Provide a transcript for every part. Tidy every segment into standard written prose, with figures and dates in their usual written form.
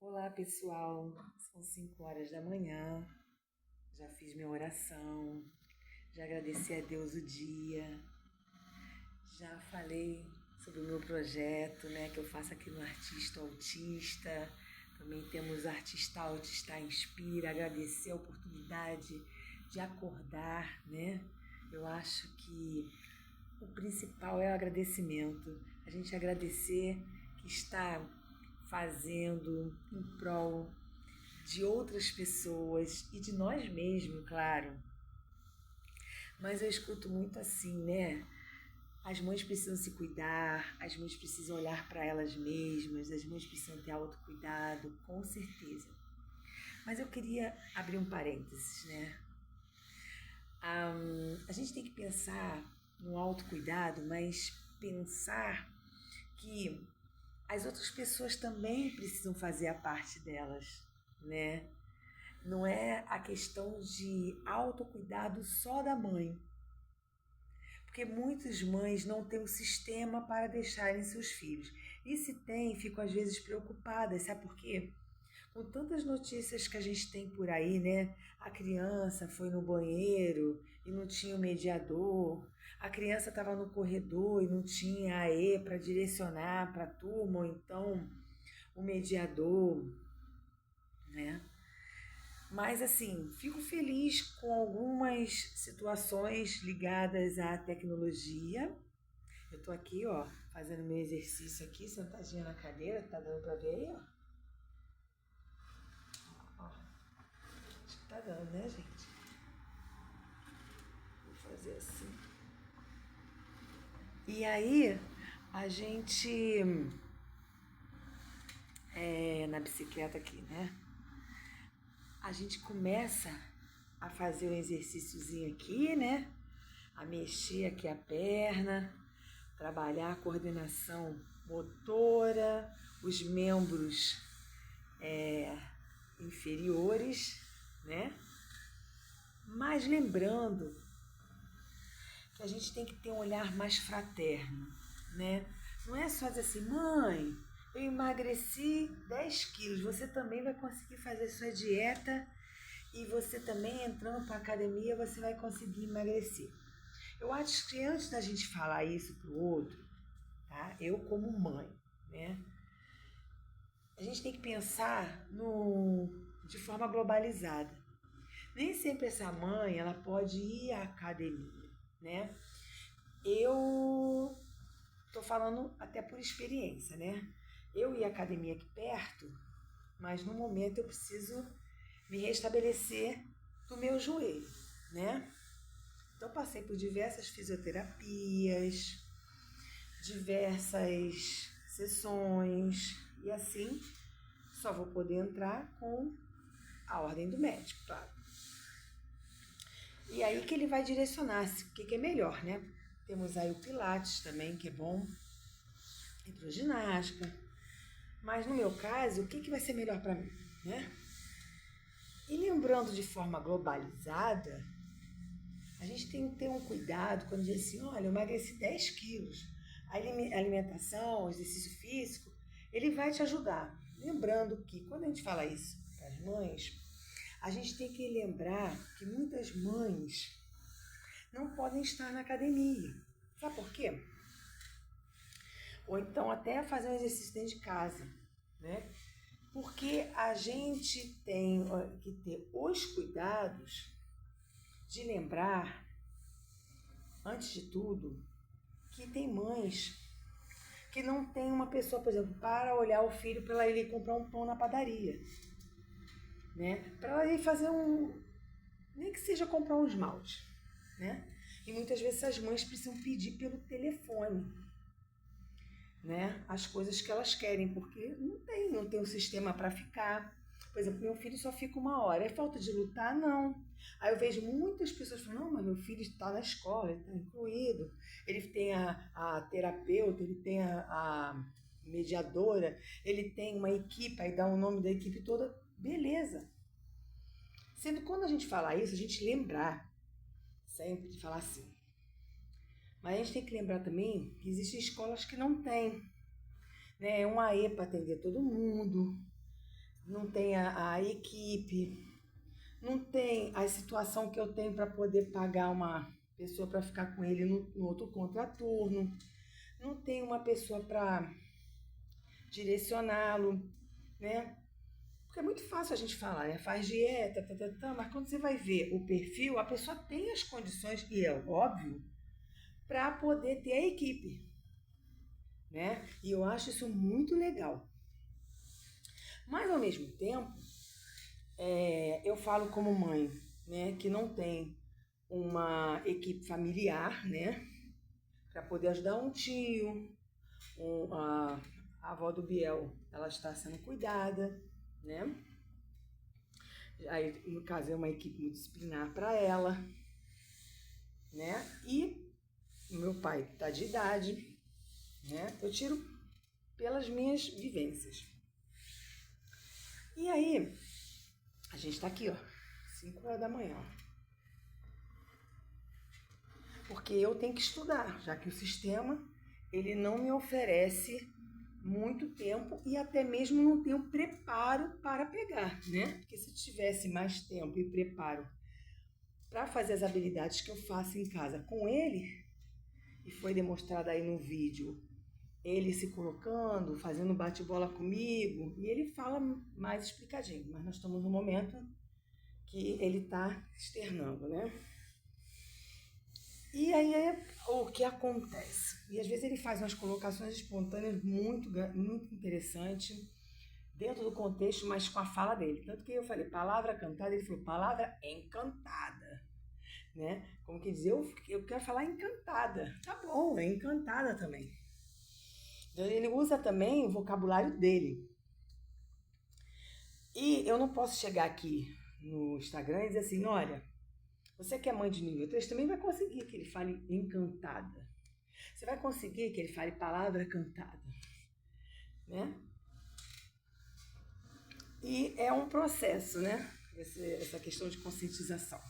Olá, pessoal. São 5 horas da manhã. Já fiz minha oração, já agradeci a Deus o dia, já falei sobre o meu projeto, né, que eu faço aqui no Artista Autista. Também temos o Artista Autista Inspira, agradecer a oportunidade de acordar, né? Eu acho que o principal é o agradecimento. A gente agradecer que está fazendo em prol de outras pessoas e de nós mesmos, claro. Mas eu escuto muito assim, né? As mães precisam se cuidar, as mães precisam olhar para elas mesmas, as mães precisam ter autocuidado, com certeza. Mas eu queria abrir um parênteses, né? A gente tem que pensar no autocuidado, mas pensar que as outras pessoas também precisam fazer a parte delas, né? Não é a questão de autocuidado só da mãe, porque muitas mães não têm um sistema para deixarem seus filhos. E se tem, ficam às vezes preocupadas, sabe por quê? Com tantas notícias que a gente tem por aí, né? A criança foi no banheiro e não tinha o mediador, a criança estava no corredor e não tinha a E para direcionar para a turma, ou então o mediador, né? Mas assim, fico feliz com algumas situações ligadas à tecnologia. Eu tô aqui, ó, fazendo meu exercício aqui, sentadinha na cadeira, tá dando pra ver aí, ó? Ó, acho que tá dando, né, gente? Vou fazer assim. E aí, a gente, na bicicleta aqui, né? A gente começa a fazer um exercíciozinho aqui, né? A mexer aqui a perna, trabalhar a coordenação motora, os membros inferiores, né? Mas lembrando que a gente tem que ter um olhar mais fraterno, né? Não é só dizer assim, mãe, eu emagreci 10 quilos, você também vai conseguir fazer sua dieta e você também entrando para a academia você vai conseguir emagrecer. Eu acho que antes da gente falar isso pro outro, tá? Eu como mãe, né? A gente tem que pensar de forma globalizada. Nem sempre essa mãe ela pode ir à academia, né? Eu tô falando até por experiência, né? Eu ia à academia aqui perto, mas no momento eu preciso me restabelecer do meu joelho, né? Então passei por diversas fisioterapias, diversas sessões e assim só vou poder entrar com a ordem do médico, claro. E aí que ele vai direcionar o que é melhor, né? Temos aí o Pilates também, que é bom, hidroginástica. Mas no meu caso, o que vai ser melhor para mim, né? E lembrando de forma globalizada, a gente tem que ter um cuidado quando diz assim, olha, eu emagreci 10 quilos. A alimentação, o exercício físico, ele vai te ajudar. Lembrando que quando a gente fala isso para as mães, a gente tem que lembrar que muitas mães não podem estar na academia. Sabe por quê? Ou então até fazer um exercício dentro de casa, né? Porque a gente tem que ter os cuidados de lembrar, antes de tudo, que tem mães que não tem uma pessoa, por exemplo, para olhar o filho para ela ir comprar um pão na padaria, né? Para ela ir fazer nem que seja comprar um esmalte, né? E muitas vezes as mães precisam pedir pelo telefone, né? As coisas que elas querem, porque não tem um sistema para ficar. Por exemplo, meu filho só fica 1 hora. É falta de lutar? Não. Aí eu vejo muitas pessoas falando, não, mas meu filho está na escola, ele está incluído. Ele tem a terapeuta, ele tem a mediadora, ele tem uma equipe, aí dá o nome da equipe toda. Beleza. Sendo que quando a gente fala isso, a gente lembrar sempre de falar assim. Mas a gente tem que lembrar também que existem escolas que não têm, né? Um AE para atender todo mundo, tem a equipe, não tem a situação que eu tenho para poder pagar uma pessoa para ficar com ele no outro contraturno, não tem uma pessoa para direcioná-lo, né? Porque é muito fácil a gente falar, né? Faz dieta, mas quando você vai ver o perfil, a pessoa tem as condições, e é óbvio, para poder ter a equipe, né? E eu acho isso muito legal. Mas, ao mesmo tempo, eu falo como mãe, né, que não tem uma equipe familiar, né, para poder ajudar um tio, a avó do Biel, ela está sendo cuidada, né? Aí, no caso, é uma equipe multidisciplinar para ela, né? E o meu pai está de idade, né? Eu tiro pelas minhas vivências. E aí, a gente está aqui, ó, 5 horas da manhã, porque eu tenho que estudar, já que o sistema ele não me oferece muito tempo e até mesmo não tenho preparo para pegar, né? Porque se tivesse mais tempo e preparo para fazer as habilidades que eu faço em casa com ele, e foi demonstrado aí no vídeo, ele se colocando, fazendo bate-bola comigo, e ele fala mais explicadinho, mas nós estamos no momento que ele está externando, né? E aí é o que acontece. E às vezes ele faz umas colocações espontâneas muito interessantes, dentro do contexto, mas com a fala dele. Tanto que eu falei palavra cantada, ele falou palavra encantada, né? Como que dizer, eu quero falar encantada. Tá bom, é encantada também. Então ele usa também o vocabulário dele. E eu não posso chegar aqui no Instagram e dizer assim, olha, você que é mãe de nível 3 também vai conseguir que ele fale encantada. Você vai conseguir que ele fale palavra cantada, né? E é um processo, né? Essa questão de conscientização.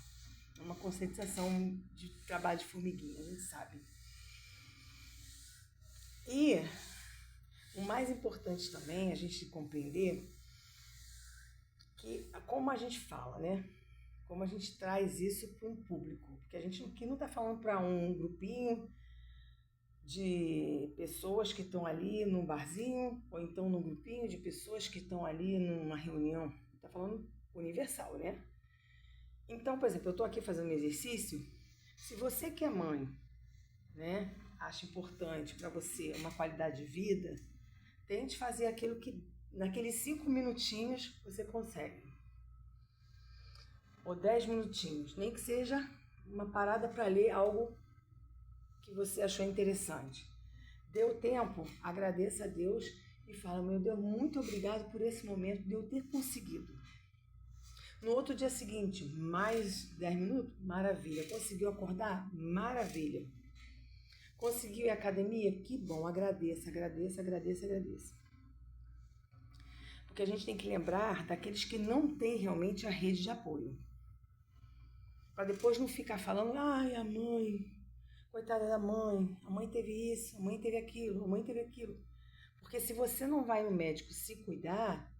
É uma conscientização de trabalho de formiguinha, a gente sabe. E o mais importante também é a gente compreender que, como a gente fala, né? Como a gente traz isso para um público. Porque a gente aqui não está falando para um grupinho de pessoas que estão ali num barzinho, ou então num grupinho de pessoas que estão ali numa reunião. Está falando universal, né? Então, por exemplo, eu estou aqui fazendo um exercício. Se você que é mãe, né, acha importante para você uma qualidade de vida, tente fazer aquilo que naqueles 5 minutinhos você consegue. Ou 10 minutinhos, nem que seja uma parada para ler algo que você achou interessante. Deu tempo, agradeça a Deus e fala, meu Deus, muito obrigado por esse momento de eu ter conseguido. No outro dia seguinte, mais 10 minutos? Maravilha. Conseguiu acordar? Maravilha. Conseguiu ir à academia? Que bom, agradeça, agradeça, agradeça, agradeça. Porque a gente tem que lembrar daqueles que não têm realmente a rede de apoio. Para depois não ficar falando, ai, a mãe, coitada da mãe, a mãe teve isso, a mãe teve aquilo, a mãe teve aquilo. Porque se você não vai no médico se cuidar,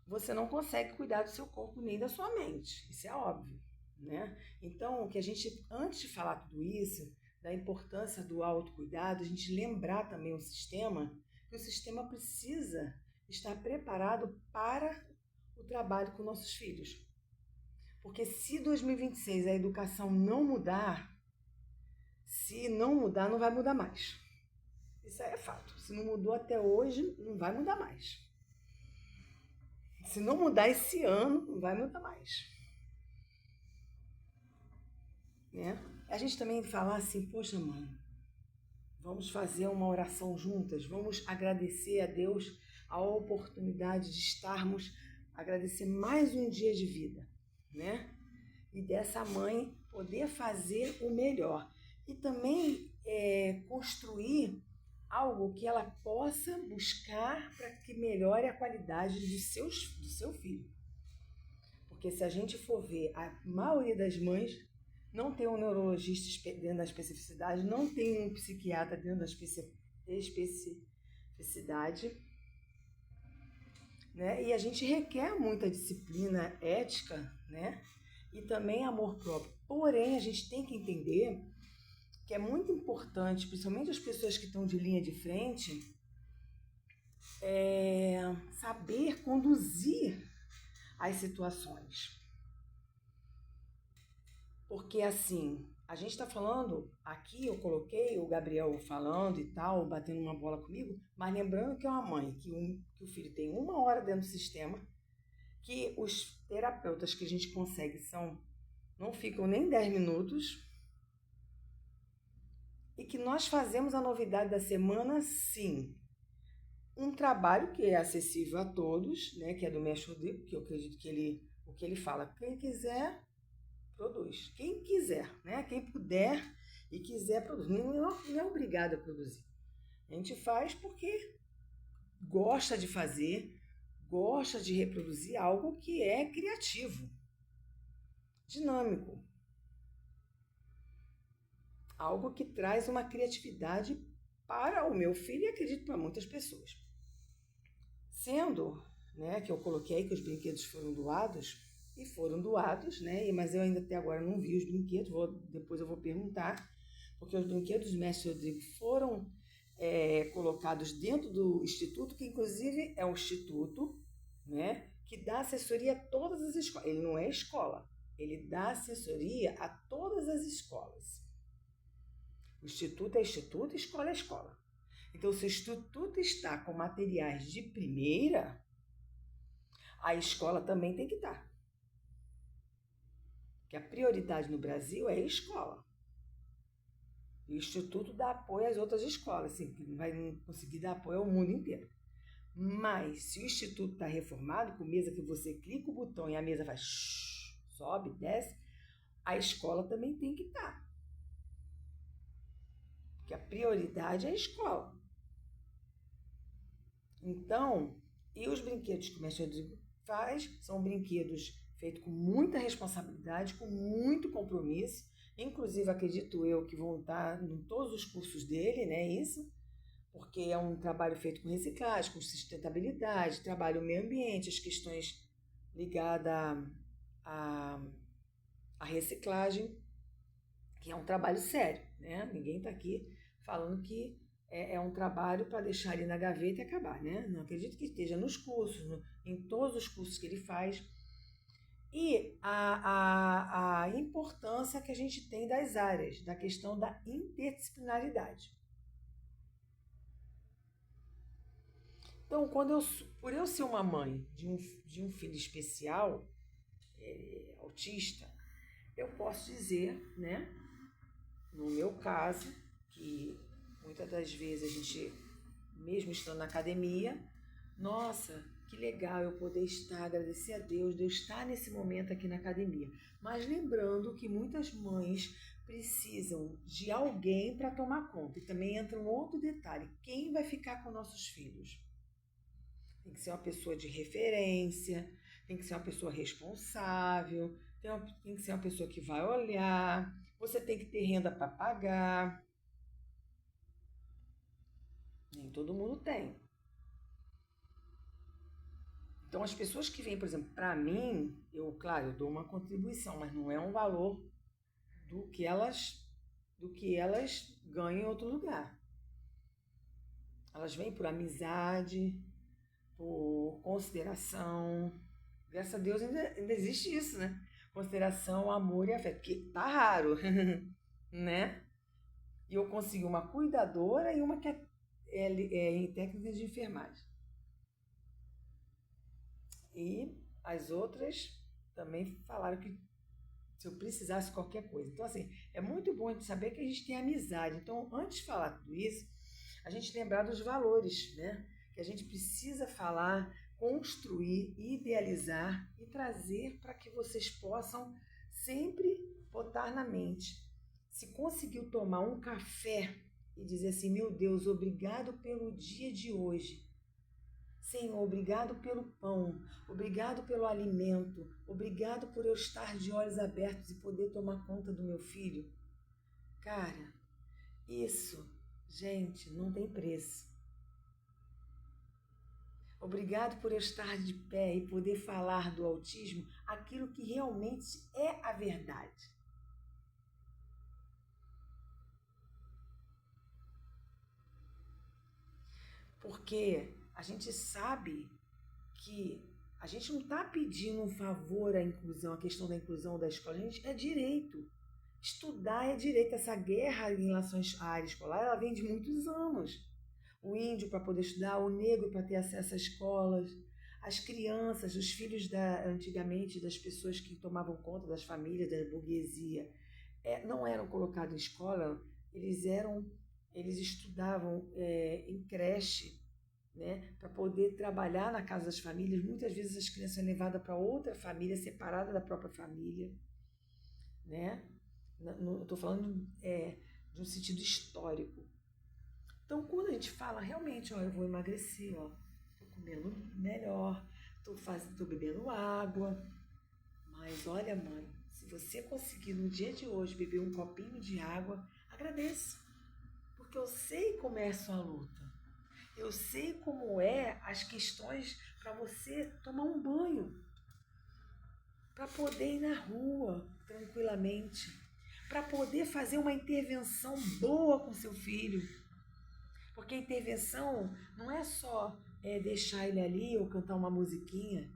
você não consegue cuidar do seu corpo nem da sua mente. Isso é óbvio, né? Então, que a gente, antes de falar tudo isso, da importância do autocuidado, a gente lembrar também o sistema, que o sistema precisa estar preparado para o trabalho com nossos filhos. Porque se 2026 a educação não mudar, se não mudar, não vai mudar mais. Isso aí é fato. Se não mudou até hoje, não vai mudar mais. Se não mudar esse ano, não vai mudar mais. Né? A gente também falar assim, poxa mãe, vamos fazer uma oração juntas, vamos agradecer a Deus a oportunidade de estarmos, agradecer mais um dia de vida, né? E dessa mãe poder fazer o melhor. E também construir algo que ela possa buscar para que melhore a qualidade do seu filho. Porque se a gente for ver, a maioria das mães não tem um neurologista dentro da especificidade, não tem um psiquiatra dentro da especificidade, né? E a gente requer muita disciplina ética, né? E também amor próprio. Porém, a gente tem que entender que é muito importante, principalmente as pessoas que estão de linha de frente, saber conduzir as situações. Porque assim, a gente está falando, aqui eu coloquei o Gabriel falando e tal, batendo uma bola comigo, mas lembrando que é uma mãe, que o filho tem 1 hora dentro do sistema, que os terapeutas que a gente consegue não ficam nem 10 minutos, e que nós fazemos a novidade da semana, sim. Um trabalho que é acessível a todos, né, que é do Mestre Rodrigo, que eu acredito que o que ele fala, quem quiser, produz. Quem quiser, né? Quem puder e quiser produzir. Não é obrigado a produzir. A gente faz porque gosta de fazer, gosta de reproduzir algo que é criativo, dinâmico. Algo que traz uma criatividade para o meu filho e acredito para muitas pessoas. Sendo, né, que eu coloquei aí que os brinquedos foram doados, e foram doados, né? Mas eu ainda até agora não vi os brinquedos, depois eu vou perguntar, porque os brinquedos do Mestre Rodrigo foram colocados dentro do instituto, que inclusive é um instituto, né, que dá assessoria a todas as escolas. Ele não é escola, ele dá assessoria a todas as escolas. O instituto é instituto, escola é escola. Então, se o instituto está com materiais de primeira, a escola também tem que estar. Porque a prioridade no Brasil é a escola. E o instituto dá apoio às outras escolas, assim, que não vai conseguir dar apoio ao mundo inteiro. Mas, se o instituto está reformado, com mesa que você clica o botão e a mesa faz sobe, desce, a escola também tem que estar. Porque a prioridade é a escola. Então, e os brinquedos que o Mestre Rodrigo faz são brinquedos feitos com muita responsabilidade, com muito compromisso. Inclusive, acredito eu que vão estar em todos os cursos dele, né? Isso, porque é um trabalho feito com reciclagem, com sustentabilidade, trabalho no meio ambiente, as questões ligadas à reciclagem, que é um trabalho sério, né? Ninguém está aqui falando que é um trabalho para deixar ali na gaveta e acabar, né? Não acredito que esteja nos cursos, em todos os cursos que ele faz. E a importância que a gente tem das áreas, da questão da interdisciplinaridade. Então, por eu ser uma mãe de um filho especial, autista, eu posso dizer, né, no meu caso, que muitas das vezes a gente, mesmo estando na academia, nossa, que legal eu poder agradecer a Deus de eu estar nesse momento aqui na academia. Mas lembrando que muitas mães precisam de alguém para tomar conta. E também entra um outro detalhe, quem vai ficar com nossos filhos? Tem que ser uma pessoa de referência, tem que ser uma pessoa responsável, tem que ser uma pessoa que vai olhar, você tem que ter renda para pagar. Nem todo mundo tem. Então, as pessoas que vêm, por exemplo, para mim, claro, eu dou uma contribuição, mas não é um valor do que elas ganham em outro lugar. Elas vêm por amizade, por consideração. Graças a Deus ainda existe isso, né? Consideração, amor e afeto, que tá raro, né? E eu consegui uma cuidadora e uma que é em técnica de enfermagem. E as outras também falaram que se eu precisasse qualquer coisa. Então, assim, é muito bom a gente saber que a gente tem amizade. Então, antes de falar tudo isso, a gente lembrar dos valores, né? Que a gente precisa falar, construir, idealizar e trazer para que vocês possam sempre botar na mente. Se conseguiu tomar um café e dizer assim, meu Deus, obrigado pelo dia de hoje. Senhor, obrigado pelo pão, obrigado pelo alimento, obrigado por eu estar de olhos abertos e poder tomar conta do meu filho. Cara, isso, gente, não tem preço. Obrigado por eu estar de pé e poder falar do autismo aquilo que realmente é a verdade. Porque a gente sabe que a gente não está pedindo um favor à inclusão, a questão da inclusão da escola, a gente é direito. Estudar é direito. Essa guerra em relação à área escolar, ela vem de muitos anos. O índio para poder estudar, o negro para ter acesso às escolas, as crianças, os filhos antigamente das pessoas que tomavam conta das famílias, da burguesia, não eram colocados em escola, eles estudavam em creche, né, para poder trabalhar na casa das famílias. Muitas vezes as crianças são levadas para outra família, separada da própria família, né? Estou falando de um sentido histórico. Então, quando a gente fala realmente, eu vou emagrecer, estou comendo melhor, estou bebendo água, mas olha, mãe, se você conseguir no dia de hoje beber um copinho de água, agradeça, porque eu sei como é a sua luta. Eu sei como é as questões para você tomar um banho, para poder ir na rua tranquilamente, para poder fazer uma intervenção boa com seu filho. Porque a intervenção não é só deixar ele ali ou cantar uma musiquinha,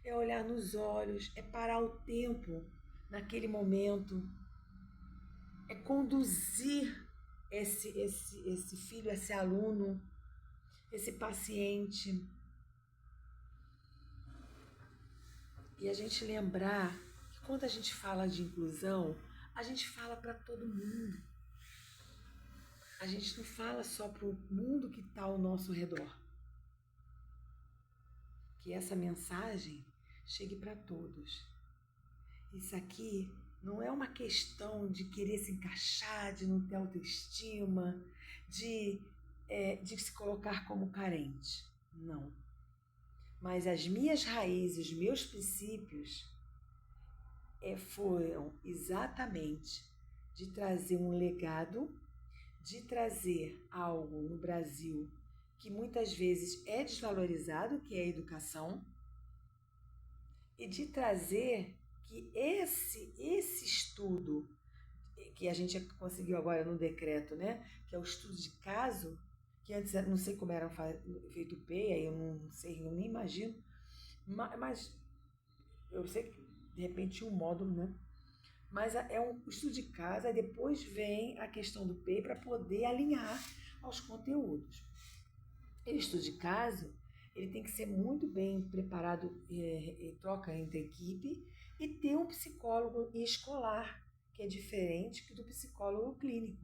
é olhar nos olhos, é parar o tempo naquele momento, é conduzir esse filho, esse aluno, esse paciente. E a gente lembrar que quando a gente fala de inclusão, a gente fala para todo mundo. A gente não fala só para o mundo que está ao nosso redor. Que essa mensagem chegue para todos. Isso aqui não é uma questão de querer se encaixar, de não ter autoestima, de se colocar como carente. Não. Mas as minhas raízes, os meus princípios foram exatamente de trazer um legado, de trazer algo no Brasil que muitas vezes é desvalorizado, que é a educação, e de trazer que esse estudo que a gente conseguiu agora no decreto, né, que é o estudo de caso, que antes não sei como era feito o PEI, eu não sei, eu nem imagino, mas eu sei que de repente tinha um módulo, né? Mas é um estudo de caso, e depois vem a questão do PEI para poder alinhar aos conteúdos. O estudo de caso, ele tem que ser muito bem preparado, troca entre equipe, e ter um psicólogo escolar, que é diferente do psicólogo clínico.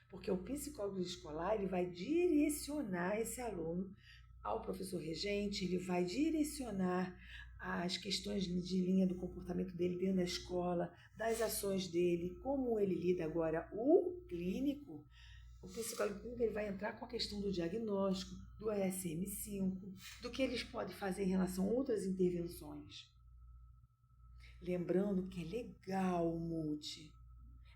Porque o psicólogo escolar, ele vai direcionar esse aluno ao professor regente, ele vai direcionar as questões de linha do comportamento dele dentro da escola, das ações dele, como ele lida. Agora. O clínico, o psicólogo clínico, ele vai entrar com a questão do diagnóstico, do DSM-5, do que eles podem fazer em relação a outras intervenções. Lembrando que é legal o multi.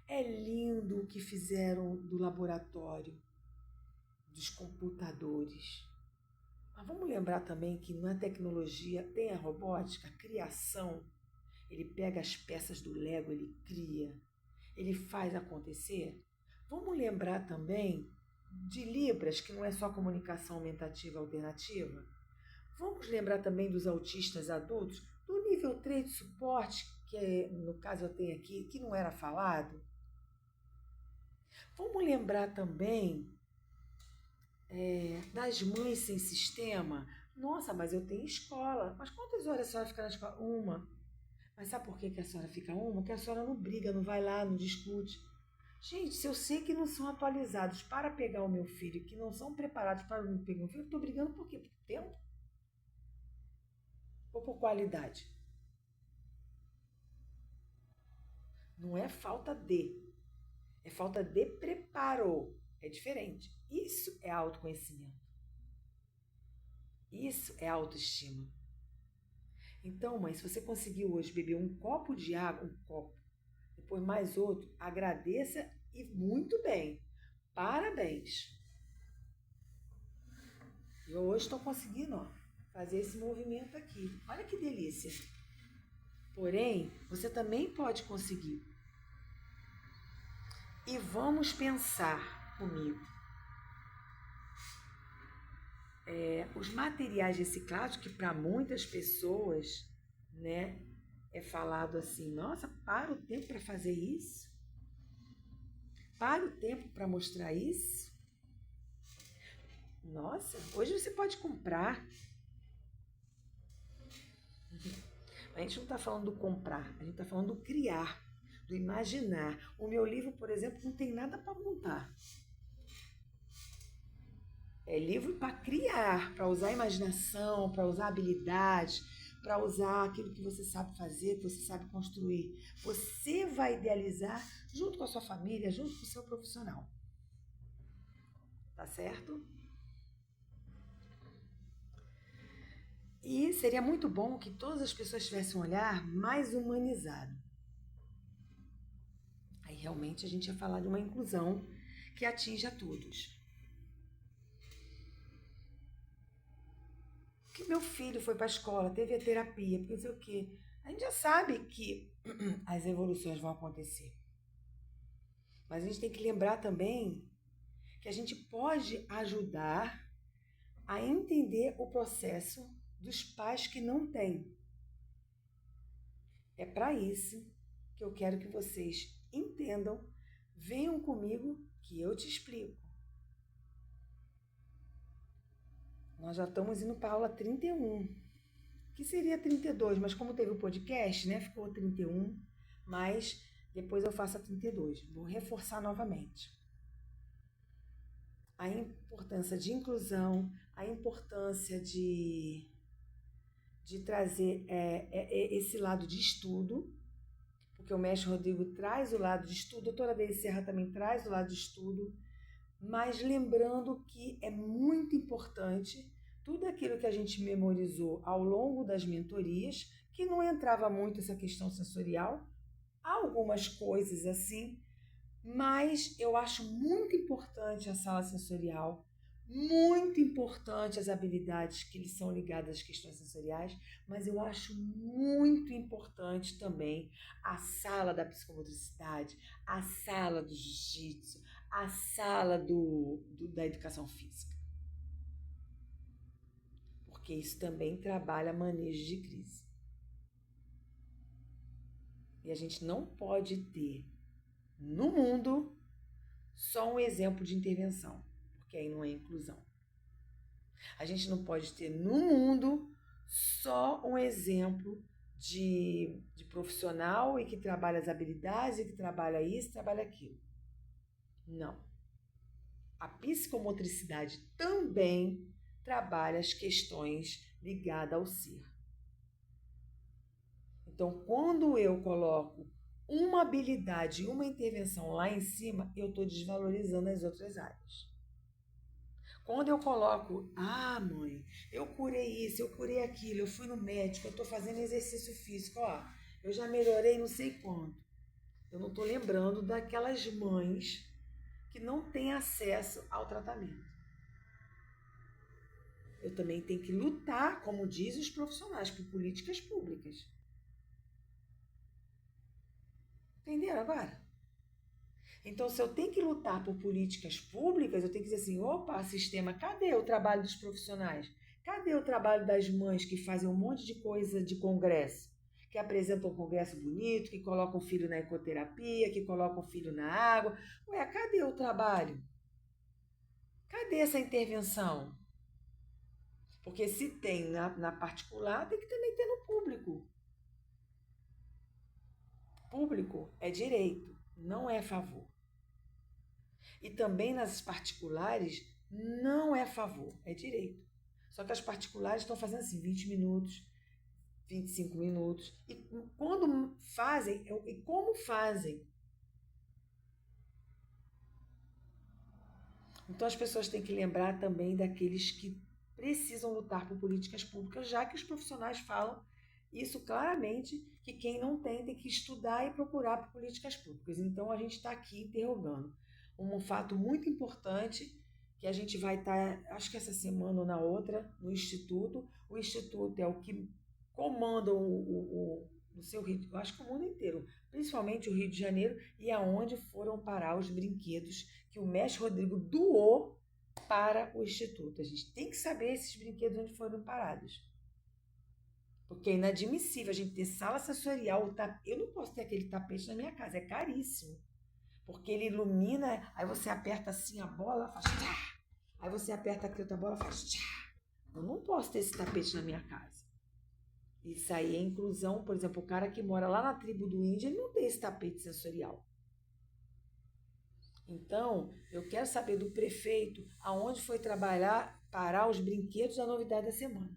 É lindo o que fizeram do laboratório, dos computadores. Mas vamos lembrar também que na tecnologia tem a robótica, a criação. Ele pega as peças do Lego, ele cria, ele faz acontecer. Vamos lembrar também de Libras, que não é só comunicação aumentativa alternativa. Vamos lembrar também dos autistas adultos, do nível 3 de suporte, que no caso eu tenho aqui, que não era falado. Vamos lembrar também das mães sem sistema. Nossa, mas eu tenho escola. Mas quantas horas a senhora fica na escola? Uma. Mas sabe por que a senhora fica uma? Porque a senhora não briga, não vai lá, não discute. Gente, se eu sei que não são atualizados para pegar o meu filho, que não são preparados para pegar o meu filho, eu estou brigando por quê? Por tempo? Ou por qualidade? Não é falta de. É falta de preparo. É diferente. Isso é autoconhecimento. Isso é autoestima. Então, mãe, se você conseguiu hoje beber um copo de água, um copo, depois mais outro, agradeça e muito bem. Parabéns. Eu hoje estou conseguindo, ó. fazer esse movimento aqui. Olha que delícia. Porém, você também pode conseguir. E vamos pensar comigo. Os materiais reciclados, que para muitas pessoas, né, é falado assim, nossa, para o tempo para fazer isso? Para o tempo para mostrar isso? Nossa, hoje você pode comprar. A gente não está falando do comprar, a gente está falando do criar, do imaginar. O meu livro, por exemplo, não tem nada para montar. É livro para criar, para usar a imaginação, para usar habilidade, para usar aquilo que você sabe fazer, que você sabe construir. Você vai idealizar junto com a sua família, junto com o seu profissional. Tá certo? E seria muito bom que todas as pessoas tivessem um olhar mais humanizado. Aí realmente a gente ia falar de uma inclusão que atinge a todos. Que meu filho foi para a escola, teve a terapia, porque não sei o quê. A gente já sabe que as evoluções vão acontecer. Mas a gente tem que lembrar também que a gente pode ajudar a entender o processo dos pais que não têm. É para isso que eu quero que vocês entendam, venham comigo que eu te explico. Nós já estamos indo para a aula 31, que seria 32, mas como teve o podcast, né, ficou 31, mas depois eu faço a 32. Vou reforçar novamente. A importância de inclusão, a importância de trazer esse lado de estudo, porque o mestre Rodrigo traz o lado de estudo, a doutora Deise Serra também traz o lado de estudo, mas lembrando que é muito importante tudo aquilo que a gente memorizou ao longo das mentorias, que não entrava muito essa questão sensorial, algumas coisas assim, mas eu acho muito importante a sala sensorial, muito importante as habilidades que são ligadas às questões sensoriais, mas eu acho muito importante também a sala da psicomotricidade, a sala do jiu-jitsu, a sala da educação física. Porque isso também trabalha manejo de crise. E a gente não pode ter no mundo só um exemplo de intervenção, porque aí não é inclusão. A gente não pode ter no mundo só um exemplo de profissional e que trabalha as habilidades, e que trabalha isso, trabalha aquilo. Não. A psicomotricidade também trabalha as questões ligadas ao ser. Então, quando eu coloco uma habilidade e uma intervenção lá em cima, eu estou desvalorizando as outras áreas. Quando eu coloco, mãe, eu curei isso, eu curei aquilo, eu fui no médico, eu estou fazendo exercício físico, eu já melhorei não sei quanto. Eu não estou lembrando daquelas mães que não têm acesso ao tratamento. Eu também tenho que lutar, como dizem os profissionais, por políticas públicas. Entenderam agora? Então, se eu tenho que lutar por políticas públicas, eu tenho que dizer assim, opa, sistema, cadê o trabalho dos profissionais? Cadê o trabalho das mães que fazem um monte de coisa de congresso? Que apresentam um congresso bonito, que colocam o filho na ecoterapia, que colocam o filho na água. Ué, cadê o trabalho? Cadê essa intervenção? Porque se tem na particular, tem que também ter no público. Público é direito, não é favor. E também nas particulares não é favor, é direito. Só que as particulares estão fazendo assim 20 minutos, 25 minutos. E quando fazem, e como fazem? Então as pessoas têm que lembrar também daqueles que precisam lutar por políticas públicas, já que os profissionais falam isso claramente, que quem não tem que estudar e procurar por políticas públicas. Então a gente está aqui interrogando um fato muito importante, que a gente vai estar, acho que essa semana ou na outra, no Instituto. O Instituto é o que comanda no seu Rio, eu acho que o mundo inteiro, principalmente o Rio de Janeiro, e aonde foram parar os brinquedos que o mestre Rodrigo doou para o Instituto. A gente tem que saber esses brinquedos onde foram parados. Porque é inadmissível a gente ter sala sensorial. Eu não posso ter aquele tapete na minha casa, é caríssimo. Porque ele ilumina, aí você aperta assim a bola, faz tchá. Aí você aperta aqui outra bola, faz tchá. Eu não posso ter esse tapete na minha casa. Isso aí é inclusão. Por exemplo, o cara que mora lá na tribo do índio, ele não tem esse tapete sensorial. Então, eu quero saber do prefeito aonde foi trabalhar, parar os brinquedos da novidade da semana.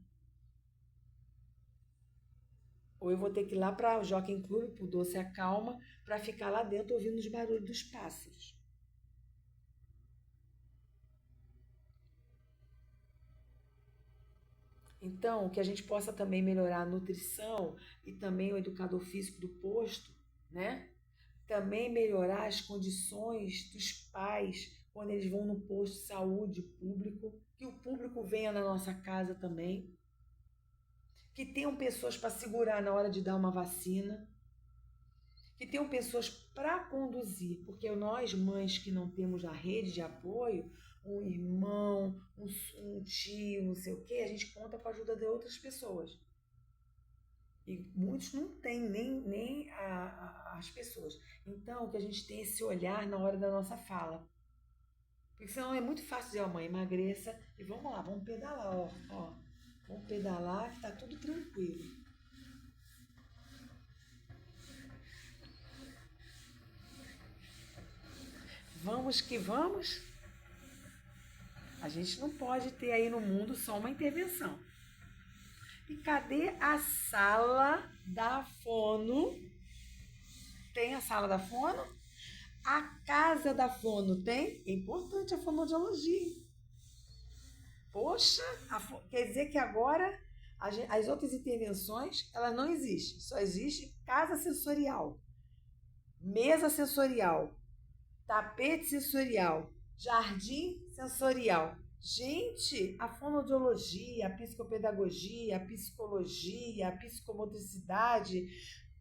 Ou eu vou ter que ir lá para o Jockey Club, para o Doce Acalma, para ficar lá dentro ouvindo os barulhos dos pássaros. Então, que a gente possa também melhorar a nutrição e também o educador físico do posto, né? Também melhorar as condições dos pais quando eles vão no posto de saúde público, que o público venha na nossa casa também, que tenham pessoas para segurar na hora de dar uma vacina, que tenham pessoas para conduzir, porque nós, mães que não temos a rede de apoio, um irmão, um tio, não sei o quê, a gente conta com a ajuda de outras pessoas. E muitos não têm nem as pessoas. Então, que a gente tenha esse olhar na hora da nossa fala. Porque senão é muito fácil dizer, ó, mãe, emagreça e vamos lá, vamos pedalar, ó. Vamos pedalar que tá tudo tranquilo. Vamos que vamos. A gente não pode ter aí no mundo só uma intervenção. E cadê a sala da fono? Tem a sala da fono? A casa da fono tem? É importante a fonoaudiologia. Poxa, quer dizer que agora as outras intervenções elas não existem. Só existe casa sensorial, mesa sensorial, tapete sensorial, jardim sensorial. Gente, a fonoaudiologia, a psicopedagogia, a psicologia, a psicomotricidade,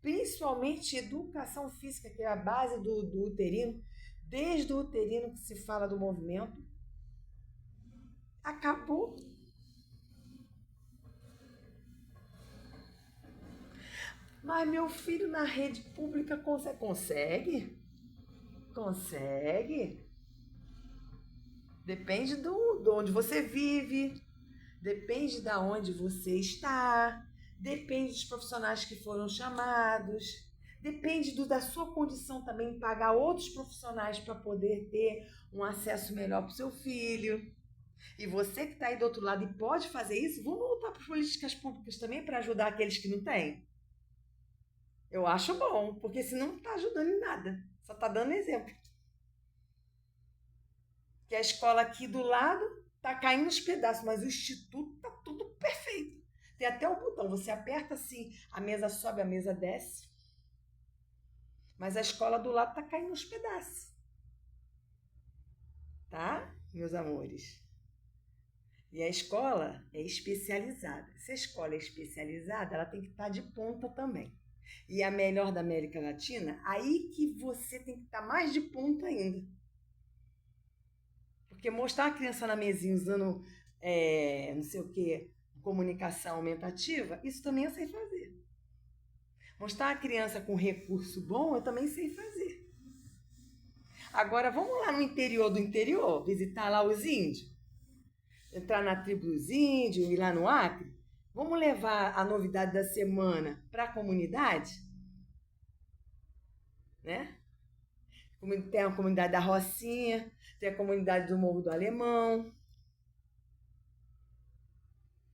principalmente educação física, que é a base do uterino, desde o uterino que se fala do movimento, acabou. Mas meu filho na rede pública consegue? Consegue. Depende de onde você vive, depende de onde você está, depende dos profissionais que foram chamados, depende da sua condição também pagar outros profissionais para poder ter um acesso melhor para o seu filho. E você que está aí do outro lado e pode fazer isso, vamos lutar por políticas públicas também para ajudar aqueles que não têm? Eu acho bom, porque senão não está ajudando em nada, só está dando exemplo. Que a escola aqui do lado está caindo aos pedaços, mas o instituto está tudo perfeito. Tem até o botão, você aperta assim, a mesa sobe, a mesa desce. Mas a escola do lado está caindo aos pedaços. Tá, meus amores? E a escola é especializada. Se a escola é especializada, ela tem que estar de ponta também. E a melhor da América Latina, aí que você tem que estar mais de ponta ainda. Porque mostrar a criança na mesinha usando, não sei o que, comunicação aumentativa, isso também eu sei fazer. Mostrar a criança com recurso bom, eu também sei fazer. Agora, vamos lá no interior do interior, visitar lá os índios? Entrar na tribo dos índios, ir lá no Acre? Vamos levar a novidade da semana para a comunidade? Né? Tem a comunidade da Rocinha, tem a comunidade do Morro do Alemão.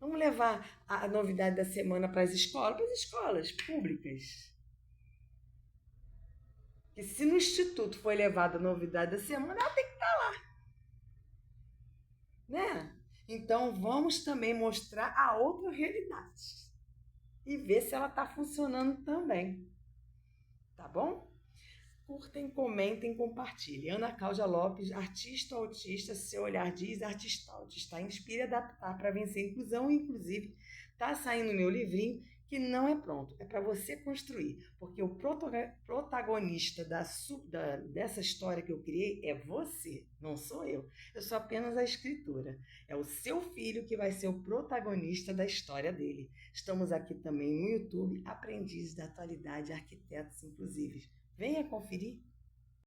Vamos levar a novidade da semana para as escolas públicas. Que se no instituto foi levada a novidade da semana, ela tem que estar lá. Né? Então vamos também mostrar a outra realidade. E ver se ela está funcionando também. Tá bom? Curtem, comentem, compartilhem. Ana Cláudia Lopes, artista autista, seu olhar diz artistaut. Está inspira a adaptar para vencer a inclusão. Inclusive, está saindo meu livrinho que não é pronto. É para você construir. Porque o protagonista dessa história que eu criei é você, não sou eu. Eu sou apenas a escritora. É o seu filho que vai ser o protagonista da história dele. Estamos aqui também no YouTube, Aprendizes da Atualidade, Arquitetos Inclusivos. Venha conferir.